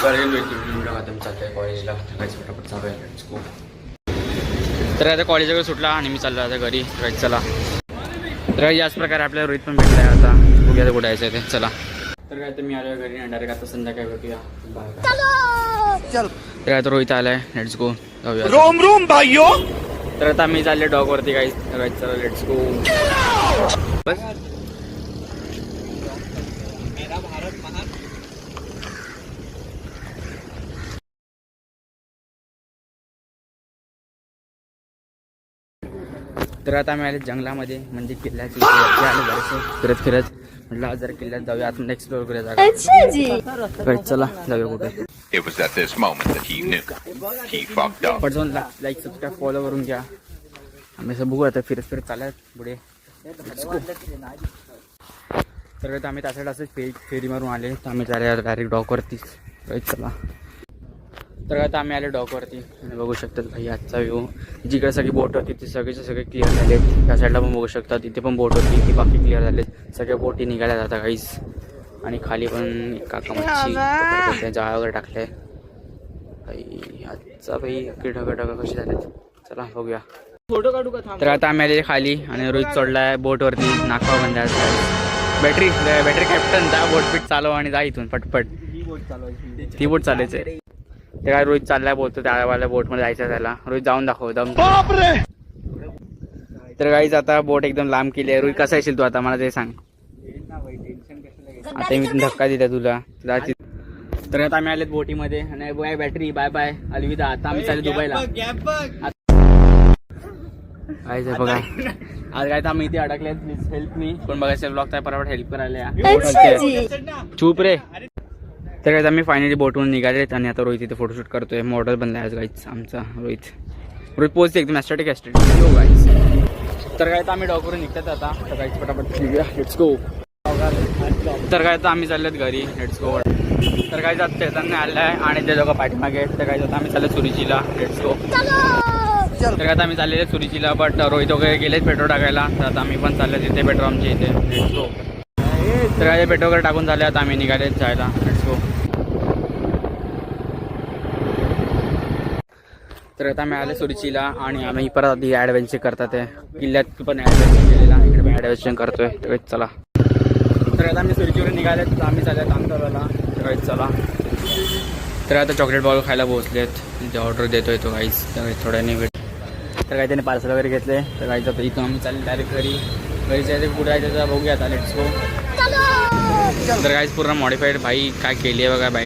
चालतोय कॉलेजला फटाफट चालू आहे. तर आता कॉलेज वगैरे सुटला आणि मी चाललो आता घरी. चला तर याच प्रकारे आपल्याला रोहित पण भेटला आहे. आता बघूया कुठे यायचं ते. चला तर काय तर मी आलो घरी आणि डायरेक्ट आता संध्याकाळी भेटूया. तर आता रोहित आलाय. लेट्स गो जाऊया. रोम रोम भाईयो. तर आता मी चालले डॉग वरती काही. चला लेट्स गो. बस तर आता आम्ही आले जंगलामध्ये, म्हणजे किल्ल्याची फिरत फिरत म्हटलं आज जर किल्ल्यात जाऊया, आतून एक्सप्लोर करूया जागा. चला जाऊया कुठे. पटजून लाईक सबस्क्राईब फॉलो करून घ्या. आम्ही असं बघू आता फिरत फिरत चालत पुढे. तर आम्ही त्यासाठी असंच फेरी मारून आले. तर आम्ही चालले डायरेक्ट डॉकवरतीच. चला तर आता आम्ही आले डॉकवरती आणि बघू शकतात भाई आजचा व्ह्यू. जिकडे सगळी बोट होती ती सगळे क्लिअर झालेत. त्या साईडला पण बघू शकता, तिथे पण बोट होती ती बाकी क्लिअर झालेत. सगळ्या बोटी निघाल्या जातात काहीच. आणि खाली पण काका मच्छी जाळ्या वगैरे टाकले. भाई आजचा भाई ढगं कशी झालेत. चला बघूया. फोटो काढू का. तर आता आम्ही आले खाली आणि रोहित चढलाय बोटवरती. नाका बंद बॅटरी कॅप्टन जा बोट पीट चालव आणि जा इथून पटपट. ती बोट चालायचं. ते काय रोहित चाललाय बोलतो त्यावाल्या बोटमध्ये जायचं त्याला. रोहित जाऊन दाखव दम. तर काहीच आता बोट एकदम लांब केली आहे. रोहित कसा येशील तू आता मला ते सांग. आता मी धक्का दिला तुला. तर आता आम्ही आलेत बोटीमध्ये आणि बाय बॅटरी बाय बाय अलविदा. आता आम्ही चालले दुबईला. काय बघा आज काय तर आम्ही इथे अडकले. Please help me. कोण बघायचं ब्लॉग काय परवड हेल्प करायला. चूप रे. तर काय आम्ही फायनली बोटवरून निघालेत आणि आता रोहित इथे फोटोशूट करतोय. मॉडेल बनलाय आज गाईच आमचा रोहित पोहोचते एकदम ॲस्टॅटिक हो गाईच. तर काय तर आम्ही डॉकवरून निघतात आता. तर गाईच पटापट लेट्स गो. तर काय तर आम्ही चाललेत घरी. Let's go. तर काय जात चैतन्य आलं आहे आणि ते दोघं पाठीमागे आहेत. तर काय आता आम्ही चालले सुरुचीला. Let's go. तर काय आता आम्ही चाललेले सुरुचीला बट रोहित वगैरे गेलेत पेट्रोल टाकायला. तर आता आम्ही पण चालले तिथे पेट्रोल आमच्या इथे. Let's go. तर काय पेट्रोल वगैरे टाकून झाले आता आम्ही निघालेत जायला. Let's go. तर आता आम्ही आले सुरुचीला आणि आम्ही परत आधी ॲडव्हेंचर करतात आहे. किल्ल्यात पण ॲडव्हेंचर केलेला. इकडे पण ॲडव्हेंचर करतोय. तर चला. तर आता आम्ही सुरुचीवर निघालेत. तर आम्ही चालले तांतरला. तर चला. तर आता चॉकलेट बॉल खायला पोहोचलेत. जे ऑर्डर देतोय तो काहीच. तर थोड्याने भेट. तर काही त्याने पार्सल वगैरे घेतले. तर काहीच आता इथून आम्ही चालले डायरेक्ट घरी जायचं. कुठे जायचं बघूया आता. Let's go. तर काहीच पूर्ण मॉडिफाईड भाई काय केली आहे बघा बाईक.